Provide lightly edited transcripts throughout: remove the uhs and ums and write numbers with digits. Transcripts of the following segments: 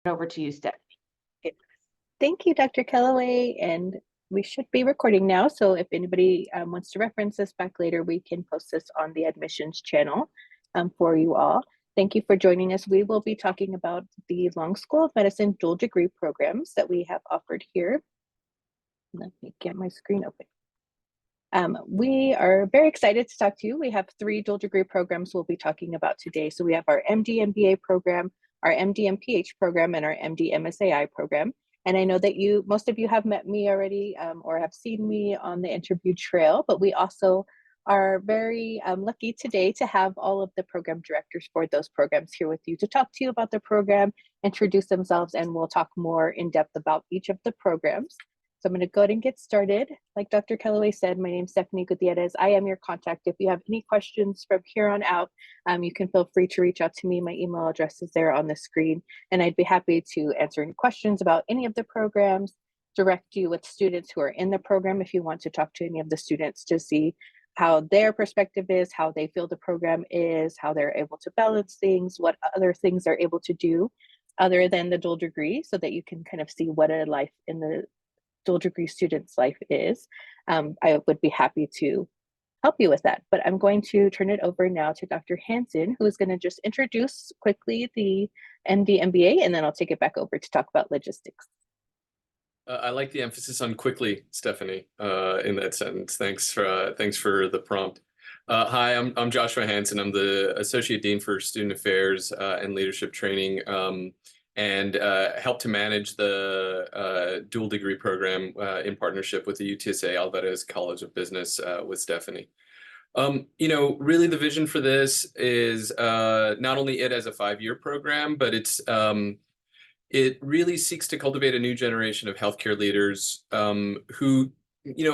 Over to you, Stephanie. Thank you, Dr. Kellaway. And we should be recording now. So if anybody wants to reference this back later, we can post this on the admissions channel for you all. Thank you for joining us. We will be talking about the Long School of Medicine dual degree programs that we have offered here. Let me get my screen open. We are very excited to talk to you. We have 3 dual degree programs we'll be talking about today. So we have our MD MBA program, our MD MPH program, and our MD MSAI program. And I know that most of you have met me already or have seen me on the interview trail, but we also are very lucky today to have all of the program directors for those programs here with you to talk to you about the program, introduce themselves, and we'll talk more in depth about each of the programs. So I'm going to go ahead and get started. Like Dr. Kellaway said, my name is Stephanie Gutierrez. I am your contact. If you have any questions from here on out, you can feel free to reach out to me. My email address is there on the screen, and I'd be happy to answer any questions about any of the programs, direct you with students who are in the program if you want to talk to any of the students to see how their perspective is, how they feel the program is, how they're able to balance things, what other things they're able to do other than the dual degree, so that you can kind of see what a life in the dual degree student's life is. I would be happy to help you with that, but I'm going to turn it over now to Dr. Hansen, who is going to just introduce quickly the MD MBA, and then I'll take it back over to talk about logistics. I like the emphasis on quickly, Stephanie, in that sentence. Thanks for the prompt. Hi, I'm Joshua Hansen. I'm the Associate Dean for Student Affairs and Leadership Training, and help to manage the dual degree program in partnership with the UTSA Alvarez College of Business with Stephanie. Really the vision for this is not only it as a 5-year program, but it really seeks to cultivate a new generation of healthcare leaders who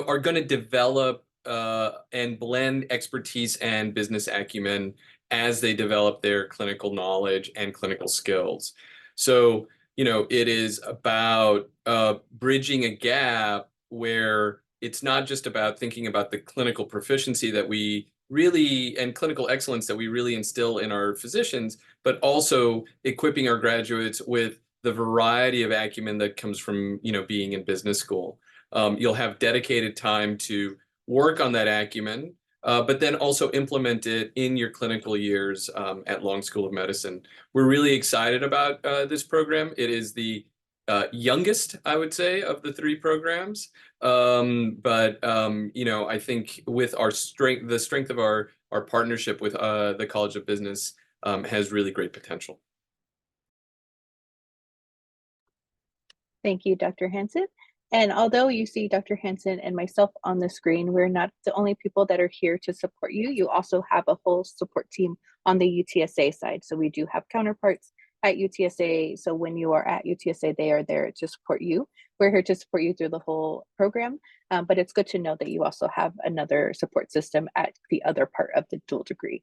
are going to develop and blend expertise and business acumen as they develop their clinical knowledge and clinical skills. So, it is about bridging a gap where it's not just about thinking about the clinical proficiency that we really, and clinical excellence that we really instill in our physicians, but also equipping our graduates with the variety of acumen that comes from, being in business school. You'll have dedicated time to work on that acumen, but then also implement it in your clinical years at Long School of Medicine. We're really excited about this program. It is the youngest, I would say, of the 3 programs. I think with the strength of our partnership with the College of Business has really great potential. Thank you, Dr. Hansen. And although you see Dr. Hansen and myself on the screen, we're not the only people that are here to support you. You also have a whole support team on the UTSA side. So we do have counterparts at UTSA. So when you are at UTSA, they are there to support you. We're here to support you through the whole program. But it's good to know that you also have another support system at the other part of the dual degree.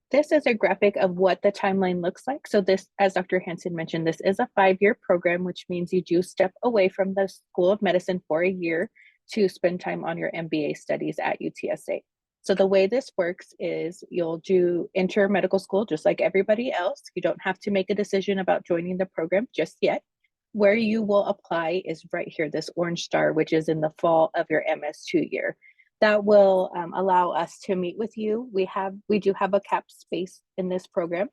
This is a graphic of what the timeline looks like. So this, as Dr. Hansen mentioned, this is a 5-year program, which means you do step away from the School of Medicine for a year to spend time on your MBA studies at UTSA. So the way this works is you'll enter medical school just like everybody else. You don't have to make a decision about joining the program just yet. Where you will apply is right here, this orange star, which is in the fall of your MS2 year. That will allow us to meet with you. We do have a capped space in this program.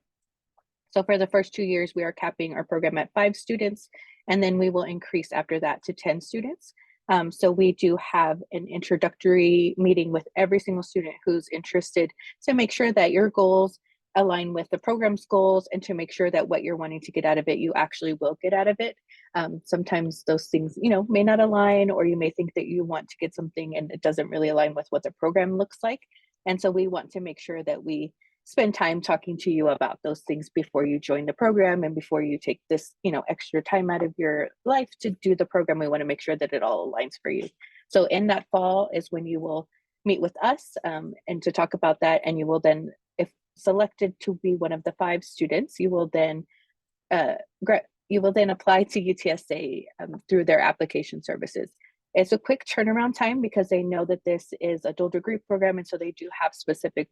So for the first 2 years, we are capping our program at 5 students, and then we will increase after that to 10 students. So we do have an introductory meeting with every single student who's interested to make sure that your goals align with the program's goals and to make sure that what you're wanting to get out of it, you actually will get out of it. Sometimes those things, may not align, or you may think that you want to get something and it doesn't really align with what the program looks like. And so we want to make sure that we spend time talking to you about those things before you join the program and before you take this, extra time out of your life to do the program. We want to make sure that it all aligns for you. So in that fall is when you will meet with us and to talk about that. And you will then, if selected to be one of the 5 students, you will then apply to UTSA through their application services. It's a quick turnaround time because they know that this is a dual degree program, and so they do have specific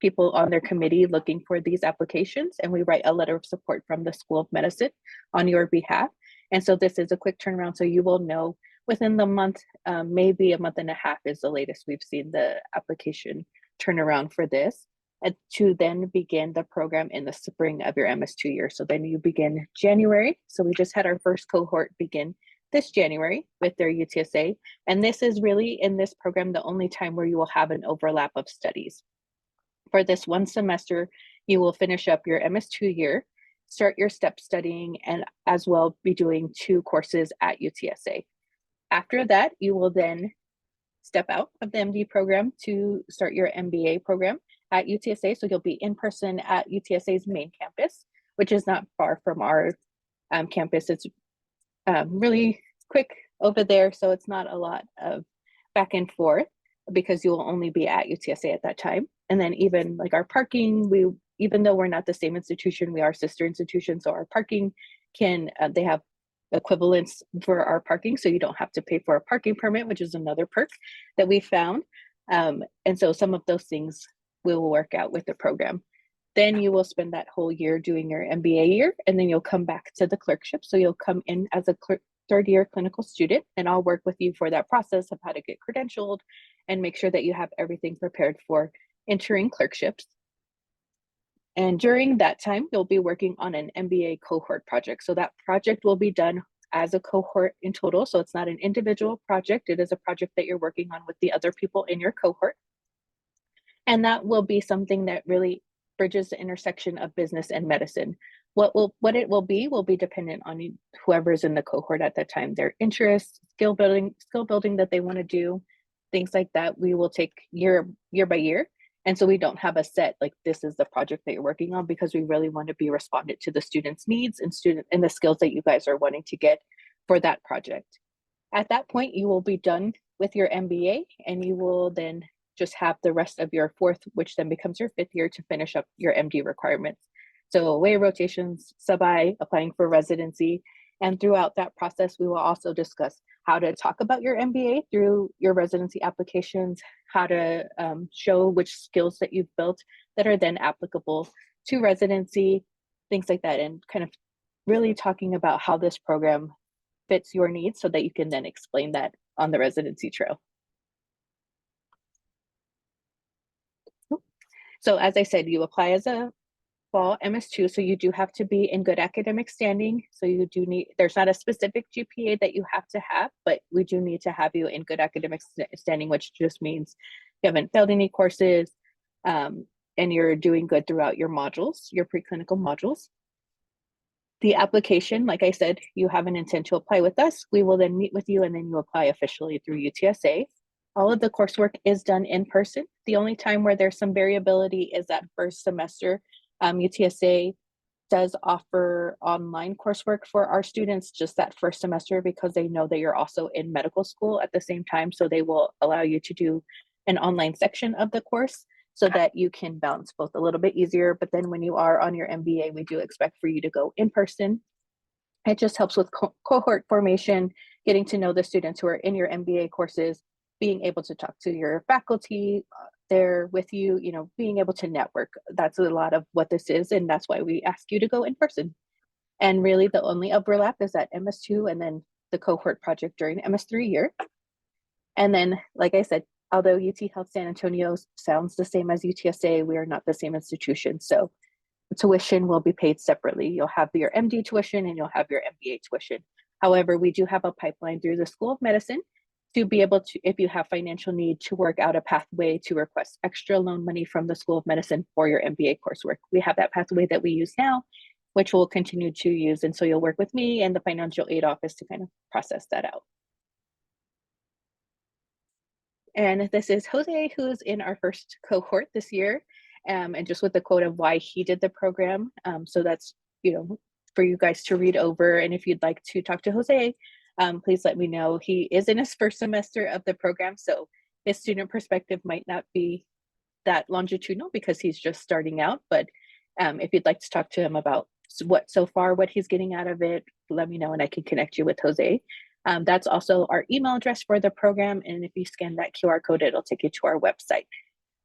people on their committee looking for these applications, and we write a letter of support from the School of Medicine on your behalf. And so this is a quick turnaround, so you will know within the month, maybe a month and a half is the latest we've seen the application turnaround for this, and to then begin the program in the spring of your MS2 year. So then you begin January. So we just had our first cohort begin this January with their UTSA. And this is really, in this program, the only time where you will have an overlap of studies. For this one semester, you will finish up your MS2 year, start your step studying, and as well be doing 2 courses at UTSA. After that, you will then step out of the MD program to start your MBA program at UTSA. So you'll be in person at UTSA's main campus, which is not far from our campus. It's really quick over there, so it's not a lot of back and forth because you will only be at UTSA at that time. And then even like our parking, even though we're not the same institution, we are sister institutions, so our parking they have equivalents for our parking, so you don't have to pay for a parking permit, which is another perk that we found. And so some of those things will work out with the program. Then you will spend that whole year doing your MBA year, and then you'll come back to the clerkship. So you'll come in as a third year clinical student, and I'll work with you for that process of how to get credentialed and make sure that you have everything prepared for entering clerkships. And during that time, you'll be working on an MBA cohort project. So that project will be done as a cohort in total. So it's not an individual project. It is a project that you're working on with the other people in your cohort. And that will be something that really bridges the intersection of business and medicine. What it will be dependent on whoever's in the cohort at that time, their interests, skill building that they want to do, things like that. We will take year by year. And so we don't have a set, like, this is the project that you're working on, because we really want to be respondent to the students' needs and the skills that you guys are wanting to get for that project. At that point, you will be done with your MBA, and you will then just have the rest of your 4th, which then becomes your 5th year, to finish up your MD requirements. So away rotations, sub-I, applying for residency. And throughout that process, we will also discuss how to talk about your MBA through your residency applications, how to show which skills that you've built that are then applicable to residency, things like that, and kind of really talking about how this program fits your needs so that you can then explain that on the residency trail. So as I said, you apply as a fall MS2, so you do have to be in good academic standing. So you do need, there's not a specific GPA that you have to have, but we do need to have you in good academic standing, which just means you haven't failed any courses, and you're doing good throughout your modules, your preclinical modules. The application, like I said, you have an intent to apply with us. We will then meet with you, and then you apply officially through UTSA. All of the coursework is done in person. The only time where there's some variability is that first semester. UTSA does offer online coursework for our students just that first semester, because they know that you're also in medical school at the same time. So they will allow you to do an online section of the course so that you can balance both a little bit easier. But then when you are on your MBA, we do expect for you to go in person. It just helps with cohort formation, getting to know the students who are in your MBA courses, being able to talk to your faculty there with you, being able to network. That's a lot of what this is, and that's why we ask you to go in person. And really the only overlap is at MS2 and then the cohort project during MS3 year. And then, like I said, although UT Health San Antonio sounds the same as UTSA, we are not the same institution. So tuition will be paid separately. You'll have your MD tuition and you'll have your MBA tuition. However, we do have a pipeline through the School of Medicine to be able to, if you have financial need, to work out a pathway to request extra loan money from the School of Medicine for your MBA coursework. We have that pathway that we use now, which we'll continue to use. And so you'll work with me and the financial aid office to kind of process that out. And this is Jose, who's in our first cohort this year, and just with the quote of why he did the program. So that's, for you guys to read over. And if you'd like to talk to Jose, please let me know. He is in his first semester of the program, so his student perspective might not be that longitudinal because he's just starting out. But if you'd like to talk to him about what he's getting out of it, let me know and I can connect you with Jose. That's also our email address for the program. And if you scan that QR code, it'll take you to our website.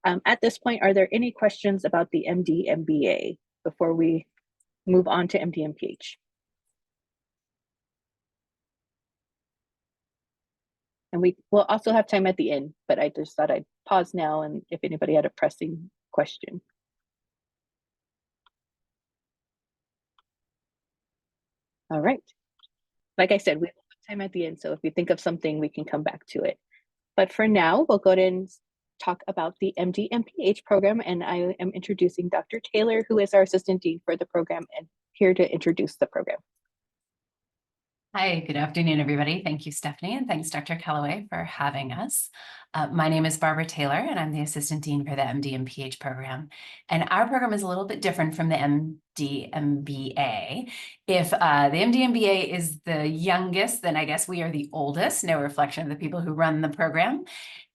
At this point, are there any questions about the MD MBA before we move on to MD and PH? And we will also have time at the end, but I just thought I'd pause now and if anybody had a pressing question. All right. Like I said, we have time at the end, so if you think of something, we can come back to it. But for now, we'll go ahead and talk about the MD and PH program, and I am introducing Dr. Taylor, who is our Assistant Dean for the program and here to introduce the program. Hi, good afternoon, everybody. Thank you, Stephanie, and thanks, Dr. Callaway, for having us. My name is Barbara Taylor, and I'm the Assistant Dean for the MD and PH program. And our program is a little bit different from the MD MBA. If the MD MBA is the youngest, then I guess we are the oldest, no reflection of the people who run the program.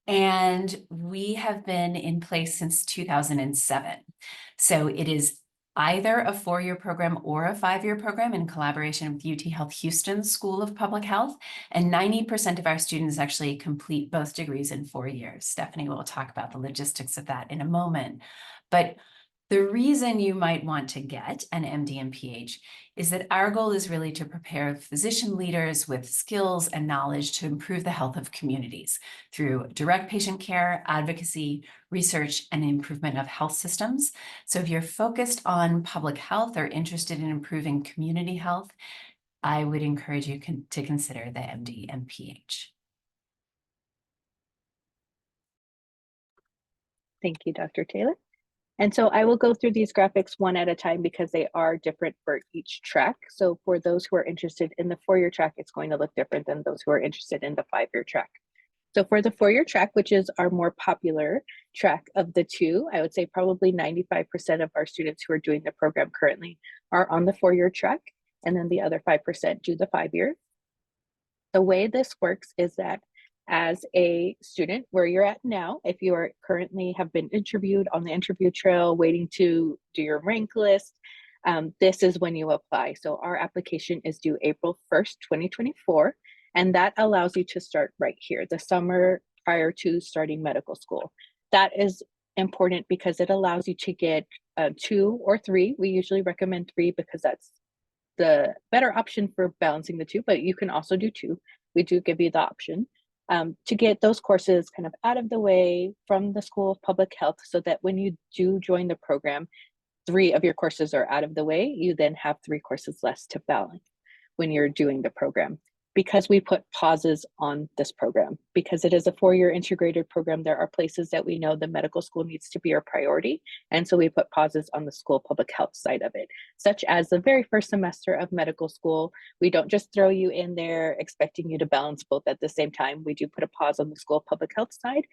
And we have been in place since 2007. So it is either a 4-year program or a 5-year program in collaboration with UT Health Houston School of Public Health. And 90% of our students actually complete both degrees in 4 years. Stephanie will talk about the logistics of that in a moment. But the reason you might want to get an MD and PH is that our goal is really to prepare physician leaders with skills and knowledge to improve the health of communities through direct patient care, advocacy, research, and improvement of health systems. So if you're focused on public health or interested in improving community health, I would encourage you to consider the MD and PH. Thank you, Dr. Taylor. And so I will go through these graphics one at a time because they are different for each track. So for those who are interested in the 4-year track, it's going to look different than those who are interested in the 5-year track. So for the 4-year track, which is our more popular track of the two, I would say probably 95% of our students who are doing the program currently are on the 4-year track, and then the other 5% do the 5-year. The way this works is that as a student where you're at now, if you are currently have been interviewed on the interview trail, waiting to do your rank list, this is when you apply. So our application is due April 1st, 2024, and that allows you to start right here, the summer prior to starting medical school. That is important because it allows you to get 2 or 3. We usually recommend 3 because that's the better option for balancing the two, but you can also do 2. We do give you the option to get those courses kind of out of the way from the School of Public Health so that when you do join the program, 3 of your courses are out of the way. You then have 3 courses less to balance when you're doing the program. Because we put pauses on this program, because it is a 4-year integrated program, there are places that we know the medical school needs to be our priority. And so we put pauses on the school public health side of it, such as the very first semester of medical school. We don't just throw you in there expecting you to balance both at the same time. We do put a pause on the school of public health side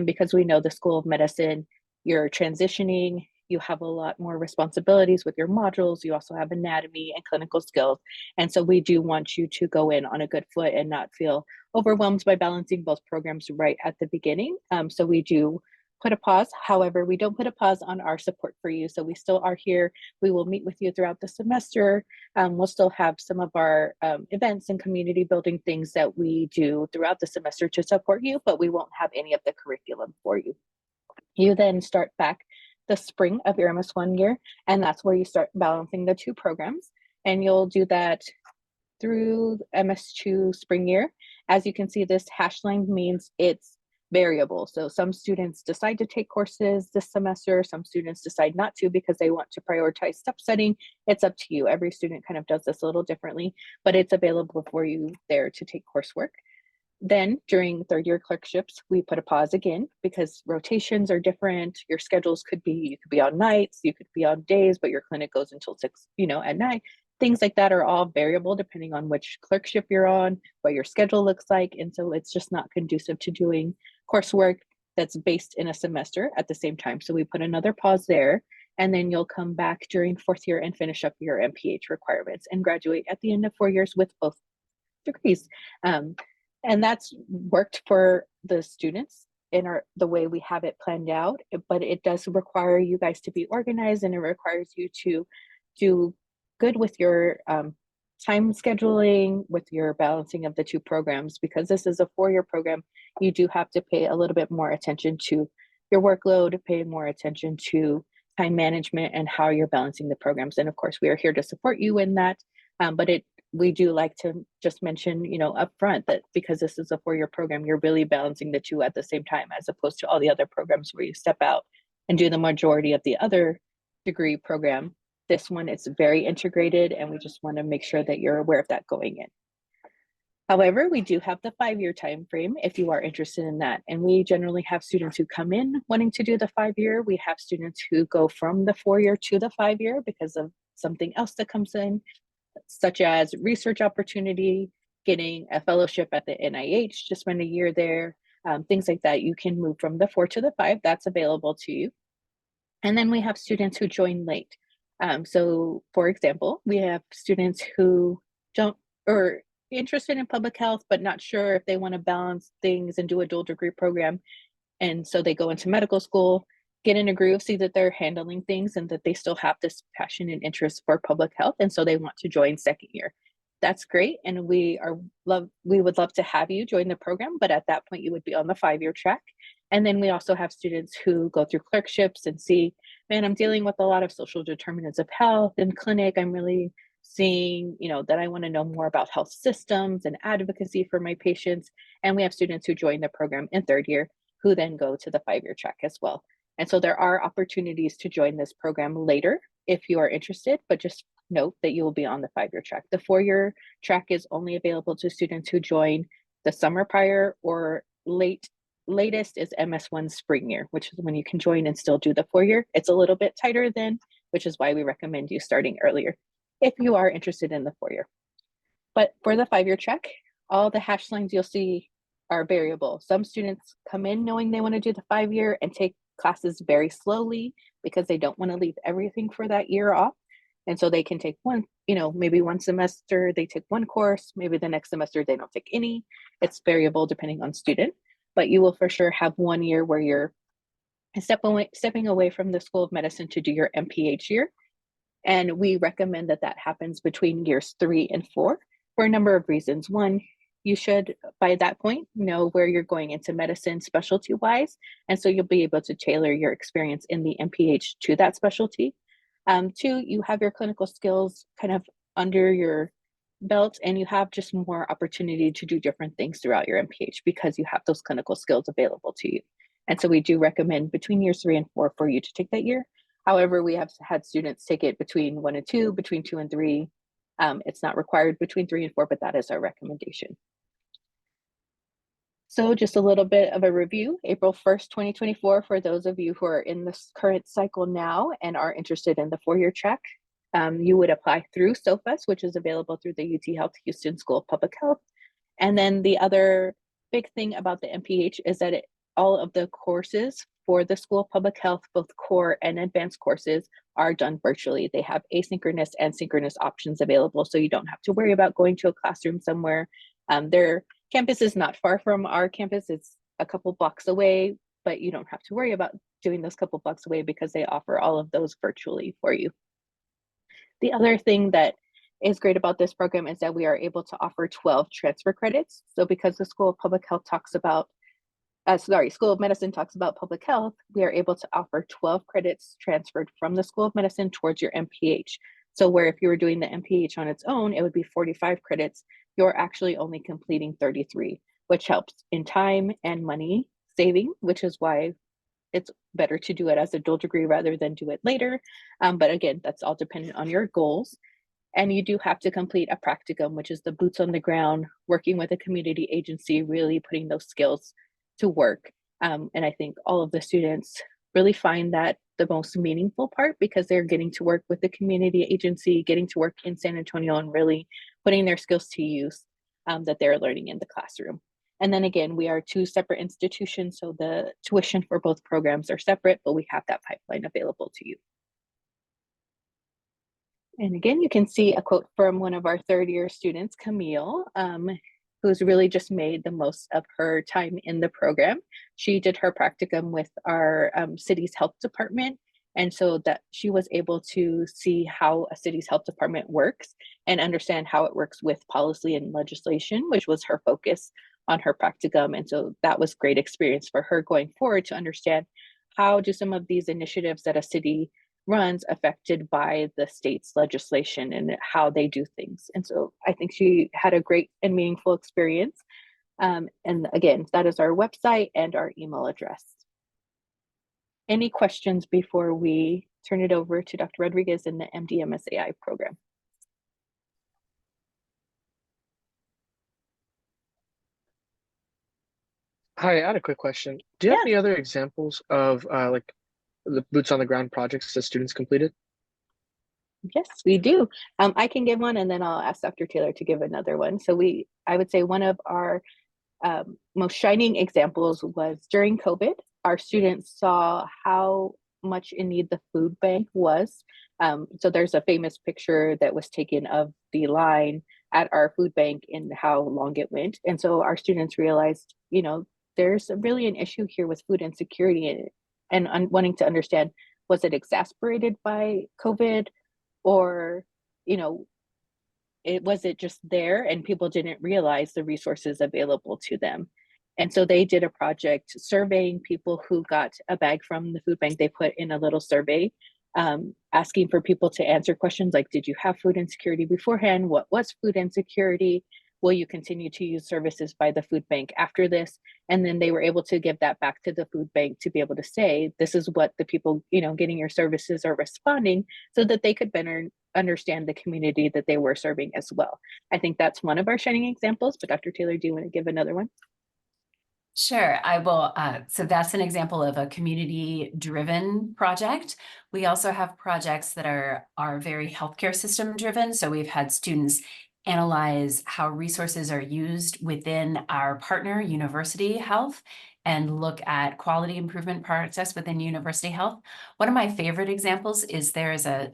because we know the School of Medicine, you're transitioning, you have a lot more responsibilities with your modules. You also have anatomy and clinical skills. And so we do want you to go in on a good foot and not feel overwhelmed by balancing both programs right at the beginning. So we do put a pause. However, we don't put a pause on our support for you. So we still are here. We will meet with you throughout the semester. We'll still have some of our events and community building things that we do throughout the semester to support you, but we won't have any of the curriculum for you. You then start back the spring of your MS1 year, and that's where you start balancing the 2 programs. And you'll do that through MS2 spring year. As you can see, this hash line means it's variable. So some students decide to take courses this semester, some students decide not to because they want to prioritize step setting. It's up to you. Every student kind of does this a little differently, but it's available for you there to take coursework. Then during 3rd-year clerkships, we put a pause again because rotations are different. Your schedules you could be on nights, you could be on days, but your clinic goes until 6, at night. Things like that are all variable depending on which clerkship you're on, what your schedule looks like. And so it's just not conducive to doing coursework that's based in a semester at the same time. So we put another pause there, and then you'll come back during 4th year and finish up your MPH requirements and graduate at the end of 4 years with both degrees. And that's worked for the students in the way we have it planned out, but it does require you guys to be organized, and it requires you to do good with your time scheduling, with your balancing of the 2 programs. Because this is a 4-year program, you do have to pay a little bit more attention to your workload, pay more attention to time management and how you're balancing the programs. And of course, we are here to support you in that. But we do like to just mention, upfront that because this is a 4-year program, you're really balancing the two at the same time, as opposed to all the other programs where you step out and do the majority of the other degree program. This one is very integrated, and we just want to make sure that you're aware of that going in. However, we do have the 5-year time frame if you are interested in that. And we generally have students who come in wanting to do the 5-year. We have students who go from the 4-year to the 5-year because of something else that comes in, such as research opportunity, getting a fellowship at the NIH to spend a year there, things like that. You can move from the 4 to the 5. That's available to you. And then we have students who join late. So for example, we have students who are interested in public health, but not sure if they want to balance things and do a dual degree program. And so they go into medical school, get in a groove, see that they're handling things and that they still have this passion and interest for public health. And so they want to join 2nd year. That's great. And we would love to have you join the program, but at that point you would be on the 5-year track. And then we also have students who go through clerkships and see, man, I'm dealing with a lot of social determinants of health in clinic. I'm really seeing, that I want to know more about health systems and advocacy for my patients. And we have students who join the program in 3rd year who then go to the 5-year track as well. And so there are opportunities to join this program later if you are interested, but just note that you will be on the 5-year track. The 4-year track is only available to students who join the summer prior, or latest is MS1 spring year, which is when you can join and still do the 4-year. It's a little bit tighter then, which is why we recommend you starting earlier if you are interested in the 4-year. But for the 5-year track, all the hash lines you'll see are variable. Some students come in knowing they want to do the 5-year and take classes very slowly because they don't want to leave everything for that year off. And so they can take maybe one semester, they take one course, maybe the next semester they don't take any. It's variable depending on student, but you will for sure have 1 year where you're stepping away from the School of Medicine to do your MPH year. And we recommend that happens between years 3 and 4 for a number of reasons. One, you should, by that point, know where you're going into medicine specialty-wise. And so you'll be able to tailor your experience in the MPH to that specialty. 2, you have your clinical skills kind of under your belt, and you have just more opportunity to do different things throughout your MPH because you have those clinical skills available to you. And so we do recommend between years 3 and 4 for you to take that year. However, we have had students take it between 1 and 2, between 2 and 3. It's not required between 3 and 4, but that is our recommendation. So just a little bit of a review. April 1st, 2024, for those of you who are in this current cycle now and are interested in the 4-year track, you would apply through SOFAS, which is available through the UT Health Houston School of Public Health. And then the other big thing about the MPH is that all of the courses for the School of Public Health, both core and advanced courses, are done virtually. They have asynchronous and synchronous options available, so you don't have to worry about going to a classroom somewhere. Their campus is not far from our campus. It's a couple blocks away, but you don't have to worry about doing those couple blocks away because they offer all of those virtually for you. The other thing that is great about this program is that we are able to offer 12 transfer credits. So because the School of Public Health School of Medicine talks about public health, we are able to offer 12 credits transferred from the School of Medicine towards your MPH. So where if you were doing the MPH on its own, it would be 45 credits, you're actually only completing 33, which helps in time and money saving, which is why it's better to do it as a dual degree rather than do it later. But again, that's all dependent on your goals. And you do have to complete a practicum, which is the boots on the ground, working with a community agency, really putting those skills to work. And I think all of the students really find that the most meaningful part because they're getting to work with the community agency, getting to work in San Antonio and really putting their skills to use that they're learning in the classroom. And then again, we are 2 separate institutions, so the tuition for both programs are separate, but we have that pipeline available to you. And again, you can see a quote from one of our 3rd-year students, Camille, who's really just made the most of her time in the program. She did her practicum with our city's health department. And so that she was able to see how a city's health department works and understand how it works with policy and legislation, which was her focus on her practicum. And so that was great experience for her going forward to understand how do some of these initiatives that a city runs affected by the state's legislation and how they do things. And so I think she had a great and meaningful experience. And again, that is our website and our email address. Any questions before we turn it over to Dr. Rodriguez in the MD MSAI program? Hi, I had a quick question. Do you have Yeah. any other examples of like the boots on the ground projects that students completed? Yes, we do. I can give one, and then I'll ask Dr. Taylor to give another one. So I would say one of our most shining examples was during COVID. Our students saw how much in need the food bank was. So there's a famous picture that was taken of the line at our food bank and how long it went. And so our students realized, there's really an issue here with food insecurity and wanting to understand, was it exacerbated by COVID, or, was it just there and people didn't realize the resources available to them? And so they did a project surveying people who got a bag from the food bank. They put in a little survey asking for people to answer questions like, did you have food insecurity beforehand? What was food insecurity? Will you continue to use services by the food bank after this? And then they were able to give that back to the food bank to be able to say, this is what the people, getting your services are responding, so that they could better understand the community that they were serving as well. I think that's one of our shining examples, but Dr. Taylor, do you want to give another one? Sure, I will. So that's an example of a community-driven project. We also have projects that are very healthcare system driven. So we've had students analyze how resources are used within our partner, University Health, and look at quality improvement process within University Health. One of my favorite examples is there is a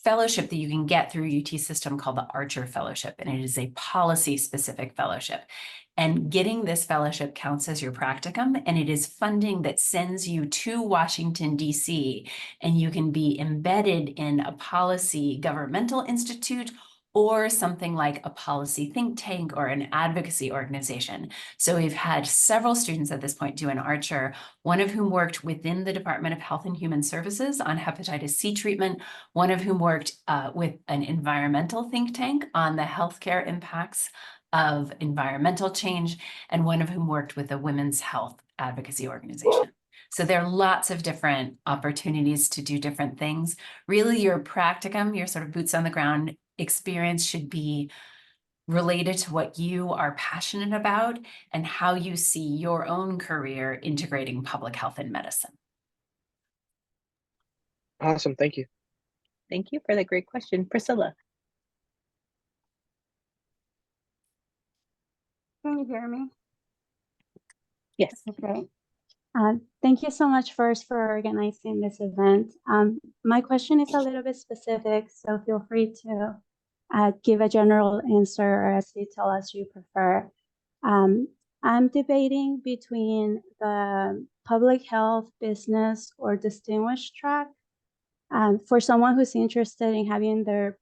fellowship that you can get through UT system called the Archer Fellowship, and it is a policy-specific fellowship. And getting this fellowship counts as your practicum, and it is funding that sends you to Washington, D.C., and you can be embedded in a policy governmental institute or something like a policy think tank or an advocacy organization. So we've had several students at this point do an Archer, one of whom worked within the Department of Health and Human Services on hepatitis C treatment, one of whom worked with an environmental think tank on the healthcare impacts of environmental change, and one of whom worked with a women's health advocacy organization. So there are lots of different opportunities to do different things. Really, your practicum, your sort of boots on the ground experience should be related to what you are passionate about and how you see your own career integrating public health and medicine. Awesome, thank you. Thank you for the great question. Priscilla. Can you hear me? Yes. Okay. Thank you so much first for organizing this event. My question is a little bit specific, so feel free to give a general answer or as detailed as you prefer. I'm debating between the public health, business, or distinguished track. For someone who's interested in having their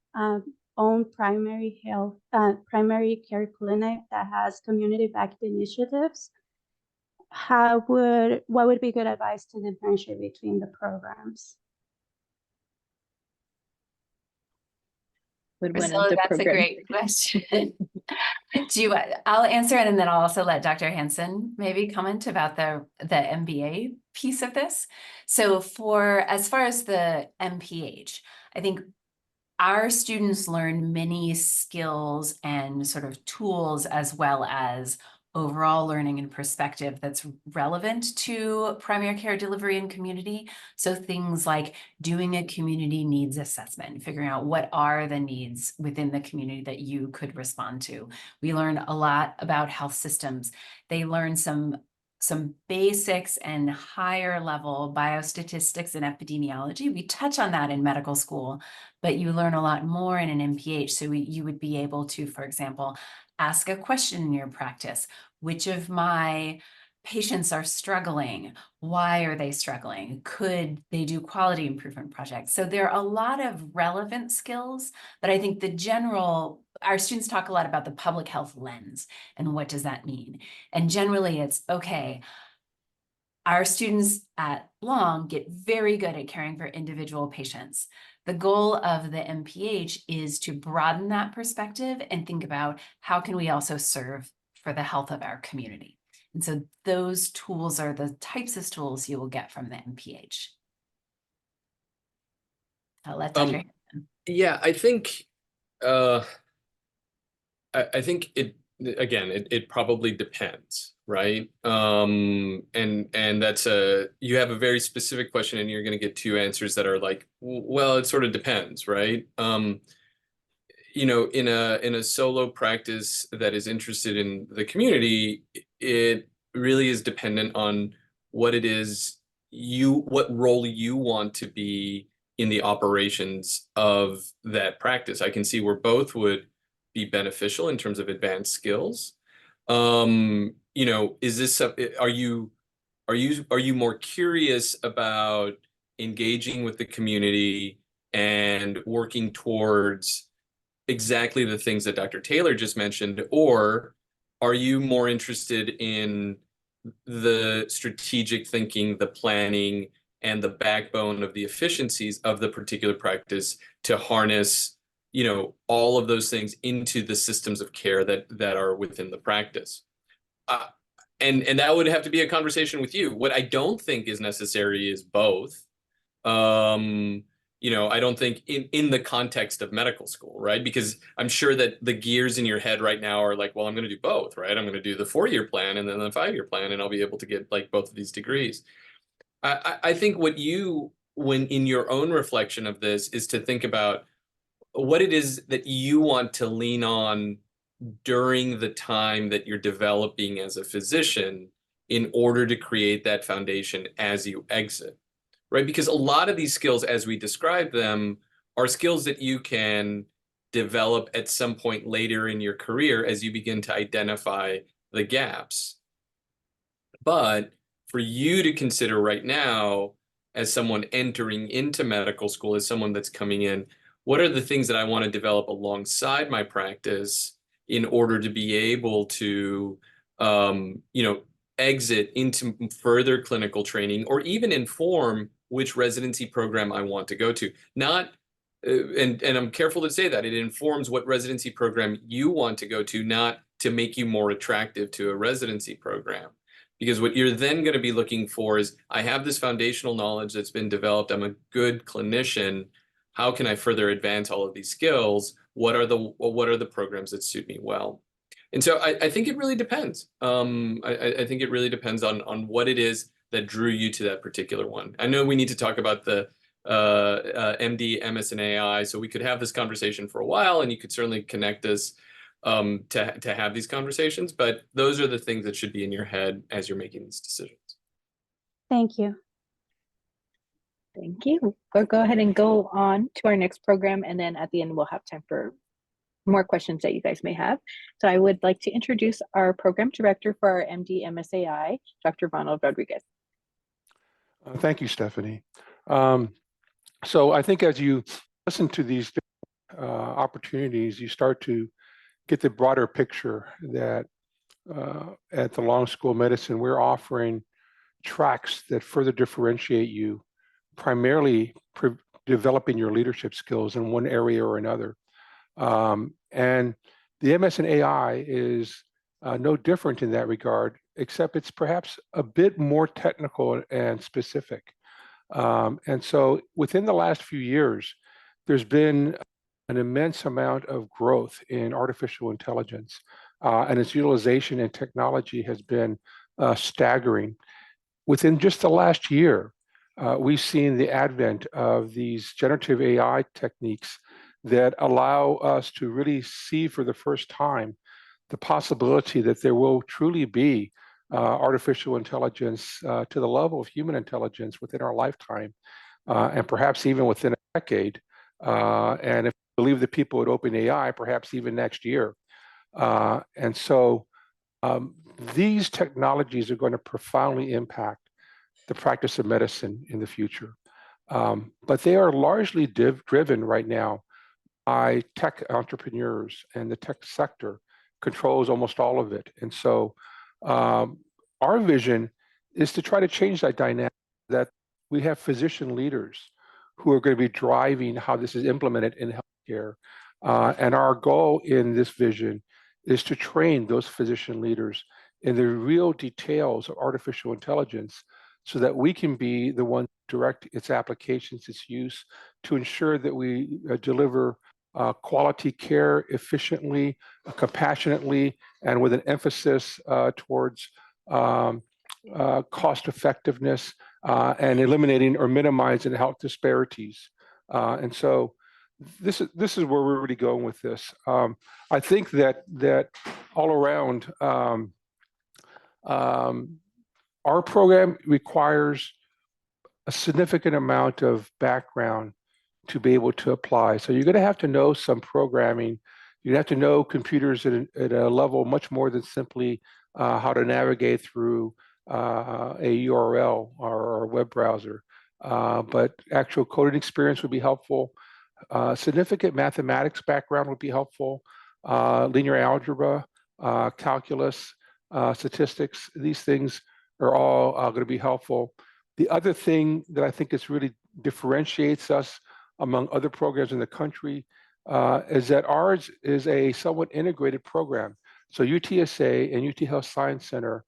own primary care clinic that has community-backed initiatives, what would be good advice to differentiate between the programs? Priscilla, that's a great question. I'll answer it, and then I'll also let Dr. Hansen maybe comment about the MBA piece of this. So as far as the MPH, I think our students learn many skills and sort of tools, as well as overall learning and perspective that's relevant to primary care delivery and community. So things like doing a community needs assessment, figuring out what are the needs within the community that you could respond to. We learn a lot about health systems. They learn some basics and higher level biostatistics and epidemiology. We touch on that in medical school, but you learn a lot more in an MPH. So you would be able to, for example, ask a question in your practice. Which of my patients are struggling? Why are they struggling? Could they do quality improvement projects? So there are a lot of relevant skills, but I think our students talk a lot about the public health lens and what does that mean? And generally it's, okay, Our students at Long get very good at caring for individual patients. The goal of the MPH is to broaden that perspective and think about how can we also serve for the health of our community. And so those tools are the types of tools you will get from the MPH. I'll let Dr. Yeah, I think I think it probably depends, right? And that's you have a very specific question and you're going to get two answers that are like, well, it sort of depends, right? In a solo practice that is interested in the community, it really is dependent on what it is what role you want to be in the operations of that practice. I can see where both would be beneficial in terms of advanced skills. Is this are you more curious about engaging with the community and working towards exactly the things that Dr. Taylor just mentioned, or are you more interested in the strategic thinking, the planning, and the backbone of the efficiencies of the particular practice to harness, all of those things into the systems of care that are within the practice? And that would have to be a conversation with you. What I don't think is necessary is both. I don't think in the context of medical school, right? Because I'm sure that the gears in your head right now are like, well, I'm going to do both, right? I'm going to do the 4-year plan and then the 5-year plan, and I'll be able to get like both of these degrees. I think when in your own reflection of this is to think about what it is that you want to lean on during the time that you're developing as a physician in order to create that foundation as you exit, right? Because a lot of these skills, as we describe them, are skills that you can develop at some point later in your career as you begin to identify the gaps. But for you to consider right now, as someone entering into medical school, as someone that's coming in, what are the things that I want to develop alongside my practice in order to be able to, exit into further clinical training, or even inform which residency program I want to go to? Not, and I'm careful to say that it informs what residency program you want to go to, not to make you more attractive to a residency program. Because what you're then going to be looking for is, I have this foundational knowledge that's been developed. I'm a good clinician. How can I further advance all of these skills? What are the programs that suit me well? And so I think it really depends. I think it really depends on what it is that drew you to that particular one. I know we need to talk about the MD, MS, and AI, so we could have this conversation for a while, and you could certainly connect us to have these conversations, but those are the things that should be in your head as you're making these decisions. Thank you. Thank you. We'll go ahead and go on to our next program, and then at the end we'll have time for more questions that you guys may have. So I would like to introduce our program director for our MD MSAI, Dr. Ronald Rodriguez. Thank you, Stephanie. So I think as you listen to these opportunities, you start to get the broader picture that at the Long School of Medicine, we're offering tracks that further differentiate you, primarily developing your leadership skills in one area or another. And the MS and AI is no different in that regard, except it's perhaps a bit more technical and specific. And so within the last few years, there's been an immense amount of growth in artificial intelligence, and its utilization in technology has been staggering. Within just the last year, we've seen the advent of these generative AI techniques that allow us to really see for the first time the possibility that there will truly be artificial intelligence to the level of human intelligence within our lifetime, and perhaps even within a decade. And if you believe the people at OpenAI, perhaps even next year. And so these technologies are going to profoundly impact the practice of medicine in the future. But they are largely driven right now by tech entrepreneurs, and the tech sector controls almost all of it. And so our vision is to try to change that dynamic, that we have physician leaders who are going to be driving how this is implemented in healthcare. And our goal in this vision is to train those physician leaders in the real details of artificial intelligence so that we can be the one to direct its applications, its use, to ensure that we deliver quality care efficiently, compassionately, and with an emphasis towards cost effectiveness and eliminating or minimizing health disparities. And so this is where we're really going with this. I think that all around, our program requires a significant amount of background to be able to apply. So you're going to have to know some programming. You have to know computers at a level much more than simply how to navigate through a URL or a web browser. But actual coding experience would be helpful. Significant mathematics background would be helpful. Linear algebra, calculus, statistics, these things are all going to be helpful. The other thing that I think is really differentiates us among other programs in the country is that ours is a somewhat integrated program. So UTSA and UT Health Science Center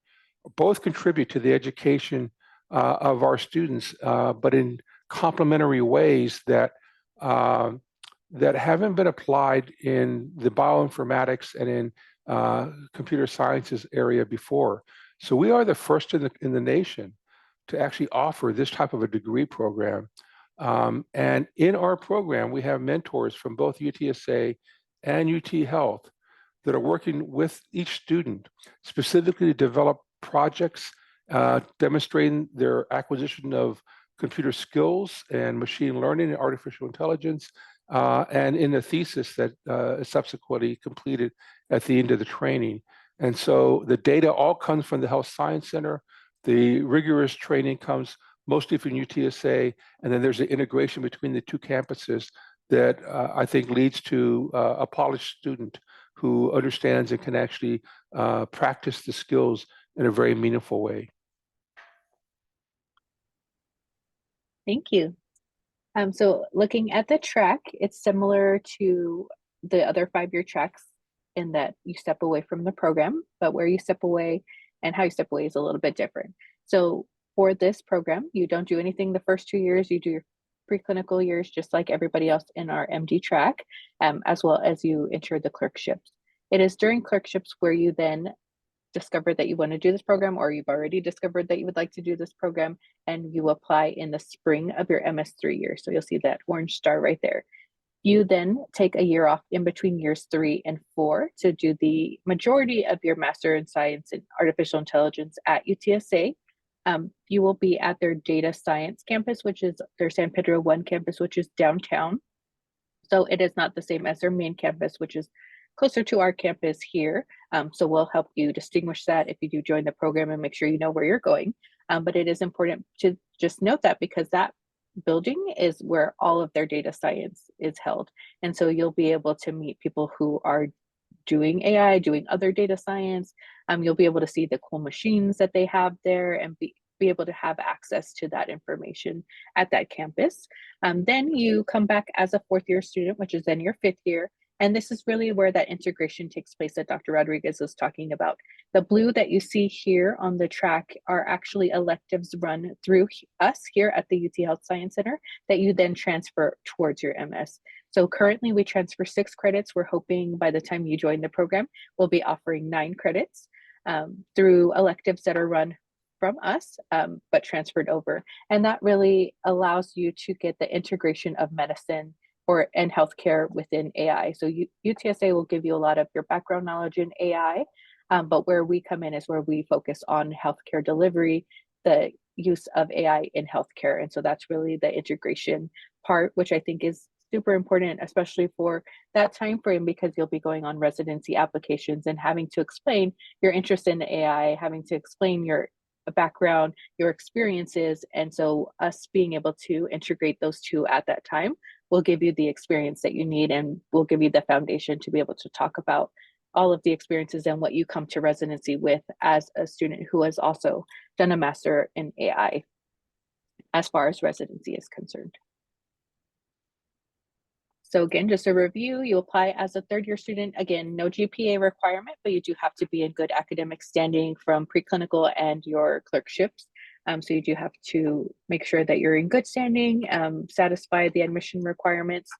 both contribute to the education of our students, but in complementary ways that haven't been applied in the bioinformatics and in computer sciences area before. So we are the first in the nation to actually offer this type of a degree program. And in our program, we have mentors from both UTSA and UT Health that are working with each student specifically to develop projects demonstrating their acquisition of computer skills and machine learning and artificial intelligence, and in a thesis that is subsequently completed at the end of the training. And so the data all comes from the Health Science Center. The rigorous training comes mostly from UTSA, and then there's an integration between the two campuses that I think leads to a polished student who understands and can actually practice the skills in a very meaningful way. Thank you. So looking at the track, it's similar to the other 5-year tracks in that you step away from the program, but where you step away and how you step away is a little bit different. So for this program, you don't do anything the first 2 years, you do your preclinical years just like everybody else in our MD track, as well as you enter the clerkships. It is during clerkships where you then discover that you want to do this program, or you've already discovered that you would like to do this program, and you apply in the spring of your MS3 year. So you'll see that orange star right there. You then take a year off in between years 3 and 4 to do the majority of your Master in Science and Artificial Intelligence at UTSA. You will be at their data science campus, which is their San Pedro 1 campus, which is downtown. So it is not the same as their main campus, which is closer to our campus here. So we'll help you distinguish that if you do join the program and make sure you know where you're going. But it is important to just note that because that building is where all of their data science is held. And so you'll be able to meet people who are doing AI, doing other data science. You'll be able to see the cool machines that they have there and be able to have access to that information at that campus. Then you come back as a 4th-year student, which is then your 5th year. And this is really where that integration takes place that Dr. Rodriguez was talking about. The blue that you see here on the track are actually electives run through us here at the UT Health Science Center that you then transfer towards your MS. So currently we transfer 6 credits. We're hoping by the time you join the program, we'll be offering 9 credits through electives that are run from us, but transferred over. And that really allows you to get the integration of medicine and healthcare within AI. So UTSA will give you a lot of your background knowledge in AI, but where we come in is where we focus on healthcare delivery, the use of AI in healthcare. And so that's really the integration part, which I think is super important, especially for that time frame, because you'll be going on residency applications and having to explain your interest in AI, having to explain your background, your experiences. And so us being able to integrate those two at that time will give you the experience that you need and will give you the foundation to be able to talk about all of the experiences and what you come to residency with as a student who has also done a master in AI as far as residency is concerned. So again, just a review, you apply as a third year student. Again, no GPA requirement, but you do have to be in good academic standing from preclinical and your clerkships. So you do have to make sure that you're in good standing, satisfy the admission requirements.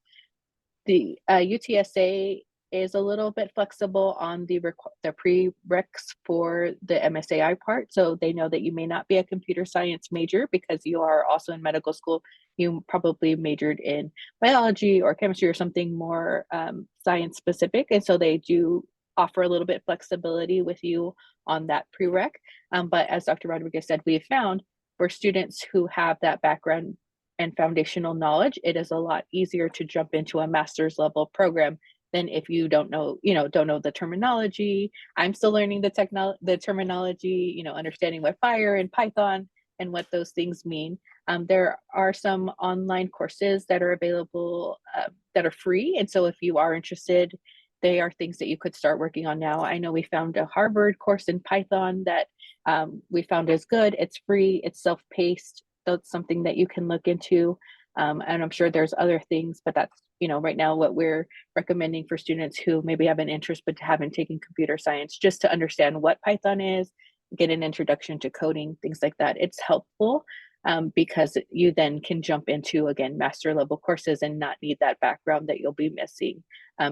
The UTSA is a little bit flexible on the prereqs for the MSAI part. So they know that you may not be a computer science major because you are also in medical school. You probably majored in biology or chemistry or something more science specific. And so they do offer a little bit flexibility with you on that prereq. But as Dr. Rodriguez said, we have found for students who have that background and foundational knowledge, it is a lot easier to jump into a master's level program than if you don't know the terminology. I'm still learning the terminology, understanding what Fire and Python and what those things mean. There are some online courses that are available that are free. And so if you are interested, they are things that you could start working on now. I know we found a Harvard course in Python that we found is good. It's free, it's self-paced. That's something that you can look into. And I'm sure there's other things, but that's, right now what we're recommending for students who maybe have an interest but haven't taken computer science, just to understand what Python is, get an introduction to coding, things like that. It's helpful because you then can jump into, again, master level courses and not need that background that you'll be missing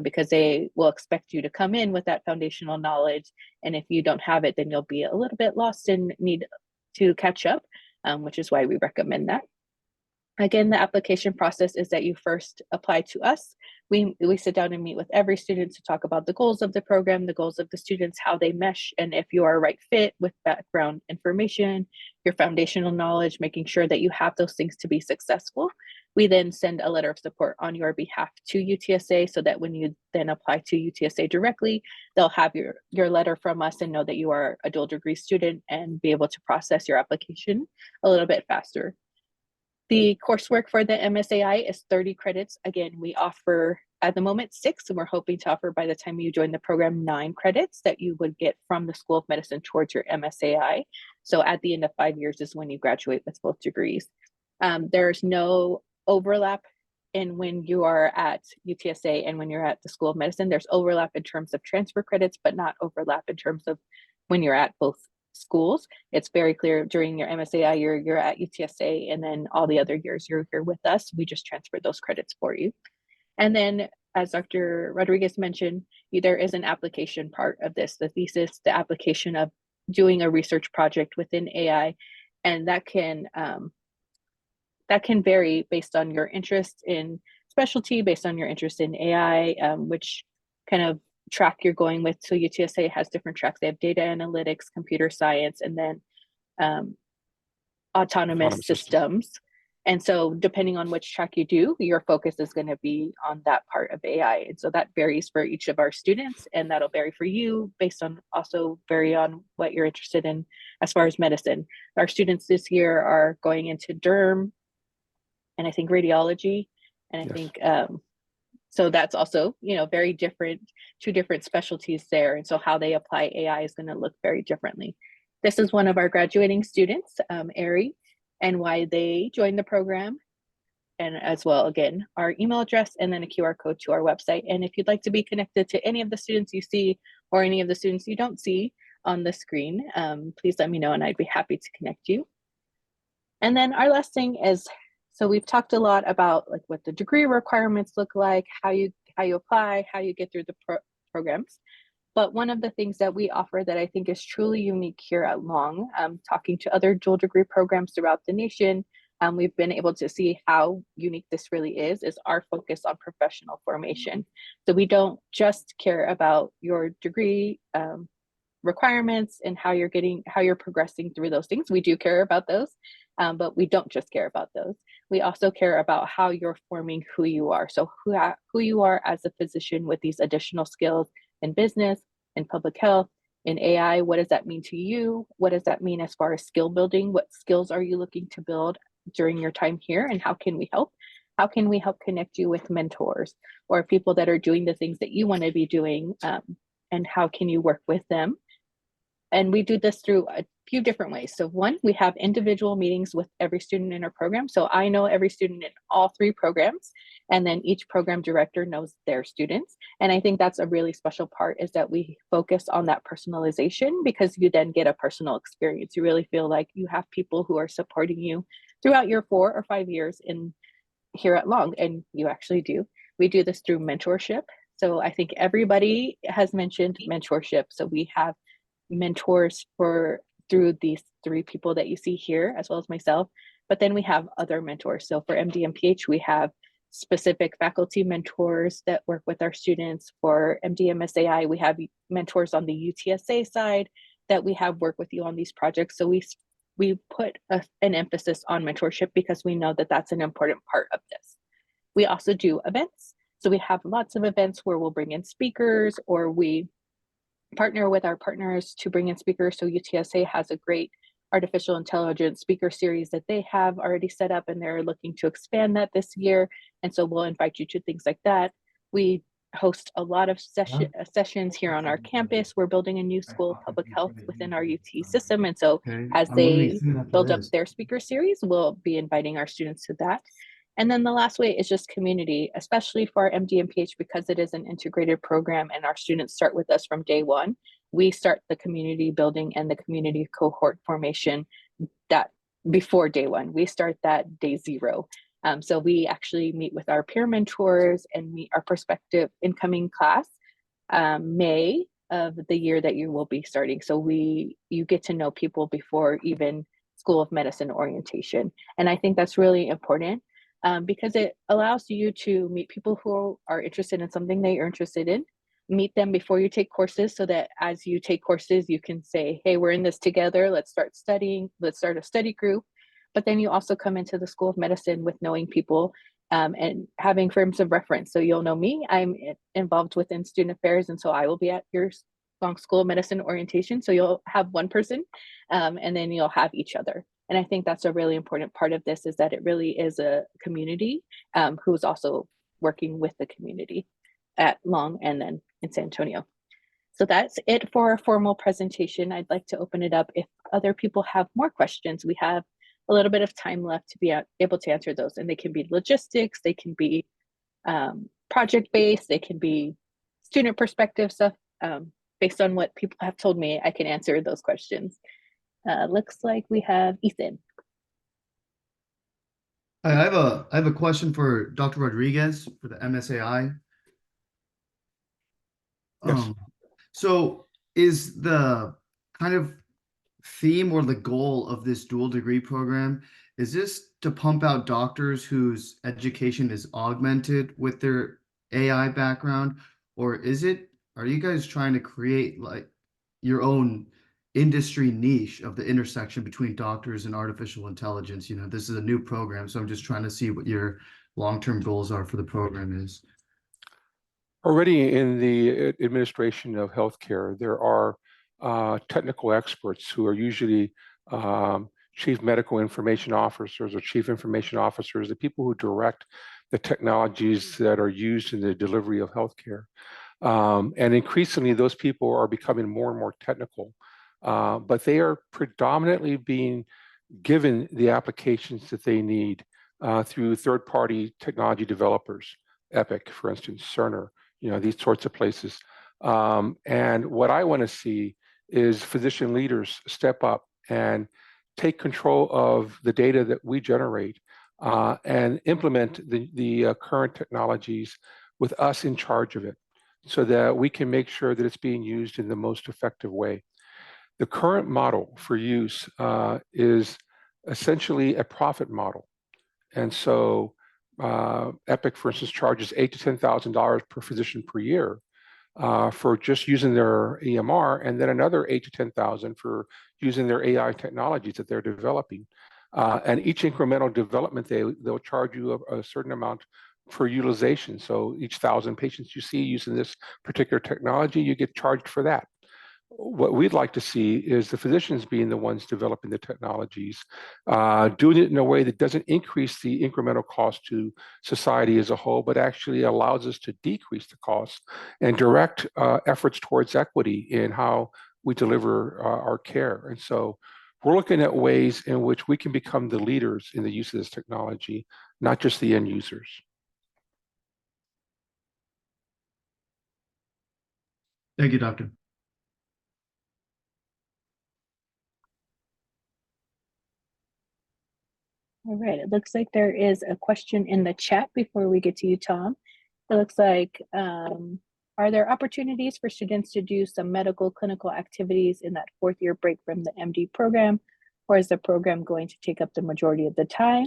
because they will expect you to come in with that foundational knowledge. And if you don't have it, then you'll be a little bit lost and need to catch up, which is why we recommend that. Again, the application process is that you first apply to us. We sit down and meet with every student to talk about the goals of the program, the goals of the students, how they mesh, and if you are a right fit with background information, your foundational knowledge, making sure that you have those things to be successful. We then send a letter of support on your behalf to UTSA so that when you then apply to UTSA directly, they'll have your letter from us and know that you are a dual degree student and be able to process your application a little bit faster. The coursework for the MSAI is 30 credits. Again, we offer at the moment 6, and we're hoping to offer by the time you join the program 9 credits that you would get from the School of Medicine towards your MSAI. So at the end of 5 years is when you graduate with both degrees. There's no overlap in when you are at UTSA and when you're at the School of Medicine. There's overlap in terms of transfer credits, but not overlap in terms of when you're at both schools. It's very clear during your MSAI you're at UTSA, and then all the other years you're here with us. We just transfer those credits for you. And then, as Dr. Rodriguez mentioned, there is an application part of this, the thesis, the application of doing a research project within AI, and that can vary based on your interest in specialty, based on your interest in AI, which kind of track you're going with. So UTSA has different tracks. They have data analytics, computer science, and then autonomous systems. And so depending on which track you do, your focus is going to be on that part of AI. And so that varies for each of our students, and that'll vary for you based on what you're interested in as far as medicine. Our students this year are going into derm and I think radiology. And I think so that's also, very different, 2 different specialties there. And so how they apply AI is going to look very differently. This is one of our graduating students, Ari, and why they joined the program. And as well, again, our email address and then a QR code to our website. And if you'd like to be connected to any of the students you see or any of the students you don't see on the screen, please let me know and I'd be happy to connect you. And then our last thing is, so we've talked a lot about like what the degree requirements look like, how you apply, how you get through the programs. But one of the things that we offer that I think is truly unique here at Long, talking to other dual degree programs throughout the nation, we've been able to see how unique this really is our focus on professional formation. So we don't just care about your degree requirements and how you're progressing through those things. We do care about those, but we don't just care about those. We also care about how you're forming who you are. So who you are as a physician with these additional skills in business, in public health, in AI. What does that mean to you? What does that mean as far as skill building? What skills are you looking to build during your time here? And how can we help? How can we help connect you with mentors or people that are doing the things that you want to be doing and how can you work with them. And we do this through a few different ways. So one, we have individual meetings with every student in our program. So I know every student in all 3 programs, and then each program director knows their students. And I think that's a really special part, is that we focus on that personalization, because you then get a personal experience. You really feel like you have people who are supporting you throughout your 4 or 5 years in here at Long, and you actually do. We do this through mentorship. So I think everybody has mentioned mentorship. So we have mentors through these 3 people that you see here, as well as myself. But then we have other mentors. So for MD and PH, we have specific faculty mentors that work with our students. For MD and MSAI, we have mentors on the UTSA side that we have work with you on these projects. So we put an emphasis on mentorship, because we know that that's an important part of this. We also do events. So we have lots of events where we'll bring in speakers, or we partner with our partners to bring in speakers. So UTSA has a great artificial intelligence speaker series that they have already set up, and they're looking to expand that this year. And so we'll invite you to things like that. We host a lot of sessions here on our campus. We're building a new school of public health within our UT system. And so as they build up their speaker series, we'll be inviting our students to that. And then the last way is just community, especially for our MD and PH, because it is an integrated program and our students start with us from day one. We start the community building and the community cohort formation that before day one. We start that day 0. So we actually meet with our peer mentors and meet our prospective incoming class May of the year that you will be starting. So you get to know people before even School of Medicine orientation. And I think that's really important. Because it allows you to meet people who are interested in something that you're interested in, meet them before you take courses, so that as you take courses, you can say, hey, we're in this together, let's start studying, let's start a study group. But then you also come into the School of Medicine with knowing people and having frames of reference. So you'll know me, I'm involved within student affairs, and so I will be at your Long School of Medicine orientation. So you'll have one person and then you'll have each other. And I think that's a really important part of this, is that it really is a community who's also working with the community at Long and then in San Antonio. So that's it for our formal presentation. I'd like to open it up if other people have more questions. We have a little bit of time left to be able to answer those, and they can be logistics, they can be project-based, they can be student perspective stuff. Based on what people have told me, I can answer those questions. Looks like we have Ethan. I have a question for Dr. Rodriguez for the MSAI. Yes. So is the kind of theme or the goal of this dual degree program, is this to pump out doctors whose education is augmented with their AI background, or are you guys trying to create like your own industry niche of the intersection between doctors and artificial intelligence? You know, this is a new program, so I'm just trying to see what your long-term goals are for the program is. Already in the administration of healthcare, there are technical experts who are usually chief medical information officers or chief information officers, the people who direct the technologies that are used in the delivery of healthcare. And increasingly, those people are becoming more and more technical, but they are predominantly being given the applications that they need through third-party technology developers, Epic, for instance, Cerner, these sorts of places. And what I want to see is physician leaders step up and take control of the data that we generate and implement the current technologies with us in charge of it, so that we can make sure that it's being used in the most effective way. The current model for use is essentially a profit model. And so Epic, for instance, charges $8,000 to $10,000 per physician per year for just using their EMR, and then another $8,000 to $10,000 for using their AI technologies that they're developing. And each incremental development, they'll charge you a certain amount for utilization. So each 1,000 patients you see using this particular technology, you get charged for that. what we'd like to see is the physicians being the ones developing the technologies, doing it in a way that doesn't increase the incremental cost to society as a whole, but actually allows us to decrease the cost and direct efforts towards equity in how we deliver our care. And so we're looking at ways in which we can become the leaders in the use of this technology, not just the end users. Thank you, Doctor. All right, it looks like there is a question in the chat before we get to you, Tom. It looks like, are there opportunities for students to do some medical clinical activities in that 4th year break from the MD program, or is the program going to take up the majority of the time?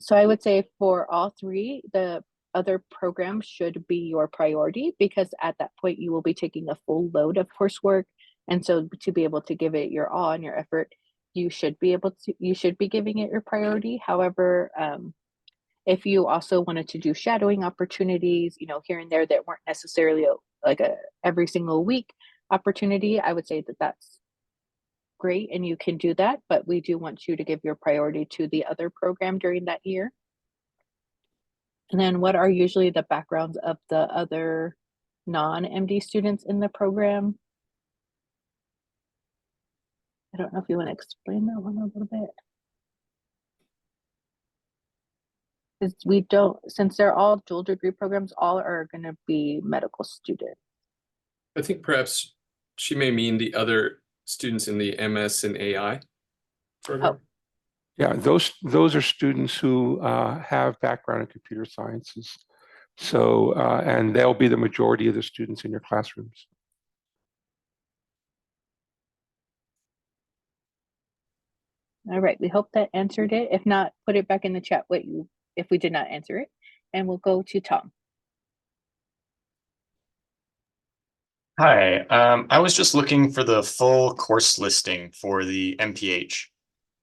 So I would say for all 3, the other programs should be your priority, because at that point you will be taking a full load of coursework. And so to be able to give it your all and your effort, you should be giving it your priority. However, if you also wanted to do shadowing opportunities, here and there that weren't necessarily like a every single week opportunity, I would say that that's great and you can do that, but we do want you to give your priority to the other program during that year. And then what are usually the backgrounds of the other non-MD students in the program? I don't know if you want to explain that one a little bit. Because we don't, since they're all dual degree programs, all are going to be medical students. I think perhaps she may mean the other students in the MS and AI program. Oh. Yeah, those are students who have background in computer sciences. So, and they'll be the majority of the students in your classrooms. All right, we hope that answered it. If not, put it back in the chat if we did not answer it, and we'll go to Tom. Hi, I was just looking for the full course listing for the MPH,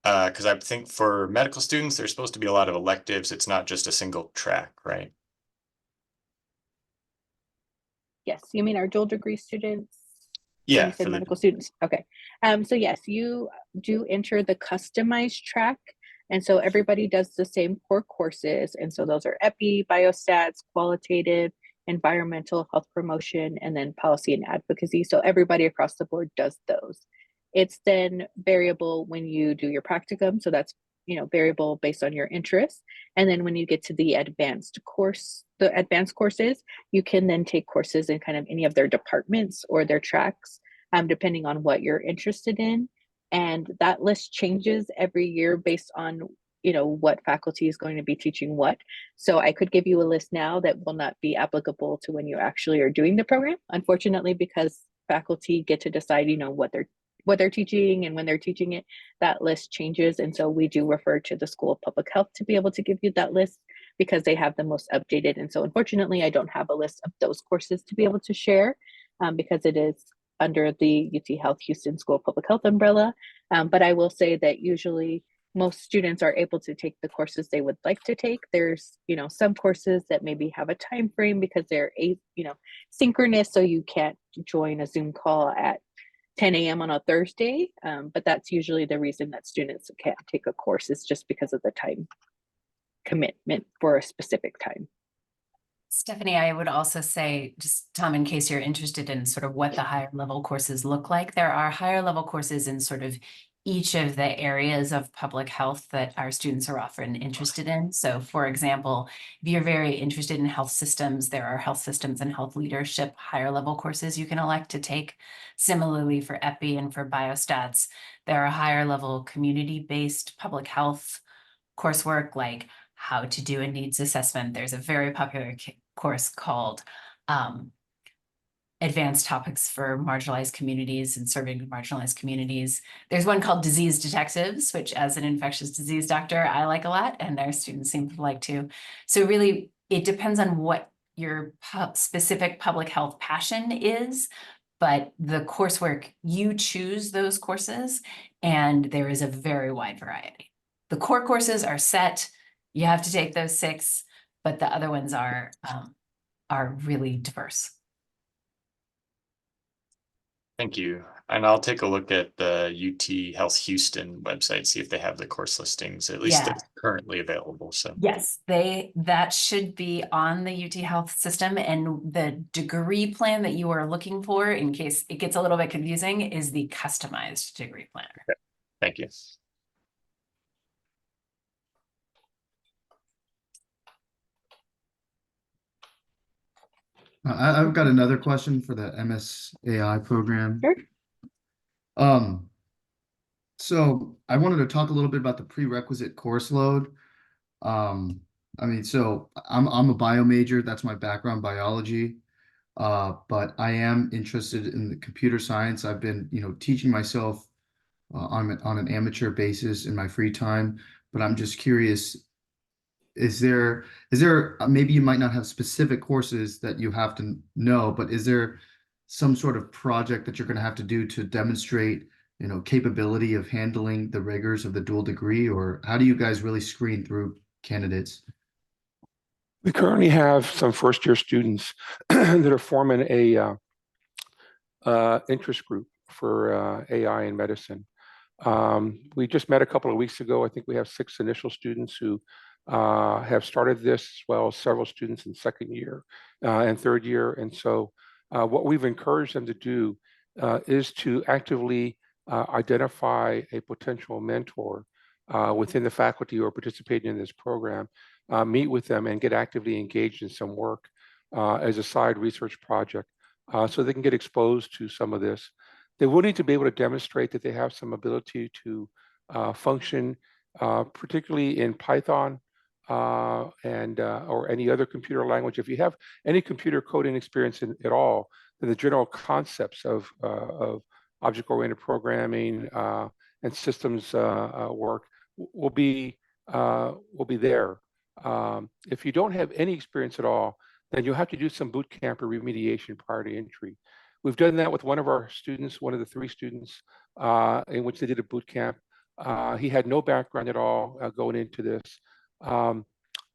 because I think for medical students, there's supposed to be a lot of electives. It's not just a single track, right? Yes, you mean our dual degree students? Yeah, You said medical students. Okay. So yes, you do enter the customized track. And so everybody does the same core courses. And so those are EPI, biostats, qualitative, environmental, health promotion, and then policy and advocacy. So everybody across the board does those. It's then variable when you do your practicum. So that's variable based on your interests. And then when you get to the advanced courses, you can then take courses in kind of any of their departments or their tracks, depending on what you're interested in. And that list changes every year based on what faculty is going to be teaching what. So I could give you a list now that will not be applicable to when you actually are doing the program, unfortunately, because faculty get to decide what they're teaching, and when they're teaching it, that list changes. And so we do refer to the School of Public Health to be able to give you that list, because they have the most updated. And so unfortunately, I don't have a list of those courses to be able to share, because it is under the UT Health Houston School of Public Health umbrella. But I will say that usually most students are able to take the courses they would like to take. There's, some courses that maybe have a time frame because they're synchronous, so you can't join a Zoom call at 10 a.m. on a Thursday, but that's usually the reason that students can't take a course, is just because of the time commitment for a specific time. Stephanie, I would also say, just Tom, in case you're interested in sort of what the higher level courses look like, there are higher level courses in sort of each of the areas of public health that our students are often interested in. So for example, if you're very interested in health systems, there are health systems and health leadership higher level courses you can elect to take. Similarly for EPI and for biostats, there are higher level community-based public health coursework, like how to do a needs assessment. There's a very popular course called Advanced Topics for Marginalized Communities and Serving Marginalized Communities. There's one called Disease Detectives, which as an infectious disease doctor, I like a lot, and their students seem to like too. So really, it depends on what your specific public health passion is, but the coursework, you choose those courses, and there is a very wide variety. The core courses are set, you have to take those 6, but the other ones are really diverse. Thank you. And I'll take a look at the UT Health Houston website, see if they have the course listings, at least Yeah. that's currently available. So Yes, that should be on the UT Health system, and the degree plan that you are looking for, in case it gets a little bit confusing, is the customized degree planner. thank you. I've got another question for the MSAI program. Sure. So I wanted to talk a little bit about the prerequisite course load. I mean, so I'm a bio major, that's my background, biology. But I am interested in the computer science. I've been, teaching myself on an amateur basis in my free time, but I'm just curious, is there maybe you might not have specific courses that you have to know, but is there some sort of project that you're going to have to do to demonstrate, capability of handling the rigors of the dual degree, or how do you guys really screen through candidates? We currently have some first-year students that are forming a interest group for AI in medicine. We just met a couple of weeks ago. I think we have 6 initial students who have started this, as well as several students in second year and third year. And so what we've encouraged them to do is to actively identify a potential mentor within the faculty who are participating in this program, meet with them and get actively engaged in some work as a side research project so they can get exposed to some of this. They will need to be able to demonstrate that they have some ability to function, particularly in Python and or any other computer language. If you have any computer coding experience at all, then the general concepts of object-oriented programming and systems work will be there. If you don't have any experience at all, then you'll have to do some boot camp or remediation prior to entry. We've done that with one of our students, one of the 3 students, in which they did a boot camp. He had no background at all going into this.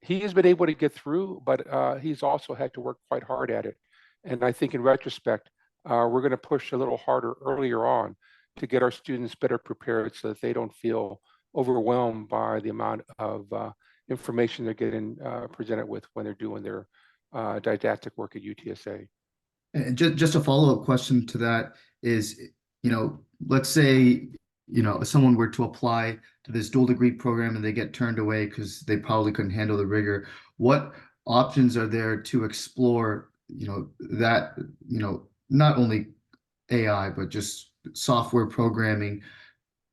He has been able to get through, but he's also had to work quite hard at it. And I think in retrospect, we're going to push a little harder earlier on to get our students better prepared so that they don't feel overwhelmed by the amount of information they're getting presented with when they're doing their didactic work at UTSA. And just a follow-up question to that is, let's say, if someone were to apply to this dual degree program and they get turned away because they probably couldn't handle the rigor, what options are there to explore, that, not only AI, but just software programming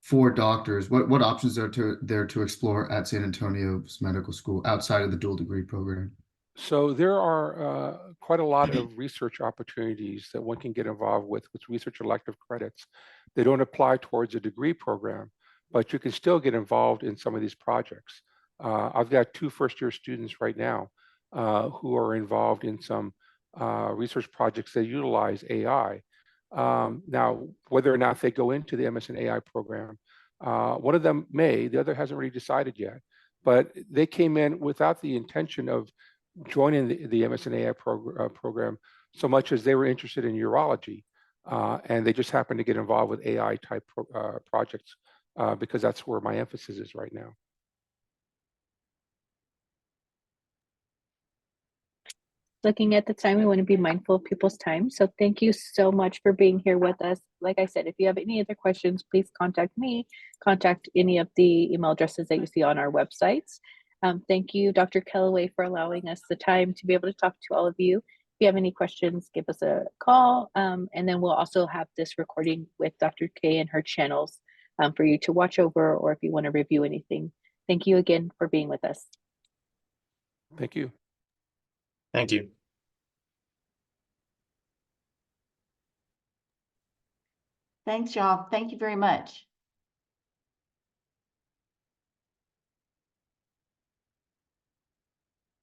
for doctors? What options are there to explore at San Antonio's medical school outside of the dual degree program? So there are quite a lot of research opportunities that one can get involved with research elective credits. They don't apply towards a degree program, but you can still get involved in some of these projects. I've got 2 first-year students right now who are involved in some research projects that utilize AI. Now, whether or not they go into the MS and AI program, one of them may, the other hasn't really decided yet, but they came in without the intention of joining the MS and AI program so much as they were interested in urology, and they just happened to get involved with AI type projects because that's where my emphasis is right now. Looking at the time, we want to be mindful of people's time. So thank you so much for being here with us. Like I said, if you have any other questions, please contact me, contact any of the email addresses that you see on our websites. Thank you, Dr. Kellaway, for allowing us the time to be able to talk to all of you. If you have any questions, give us a call. And then we'll also have this recording with Dr. K and her channels for you to watch over, or if you want to review anything. Thank you again for being with us. Thank you. Thank you. Thanks, y'all. Thank you very much.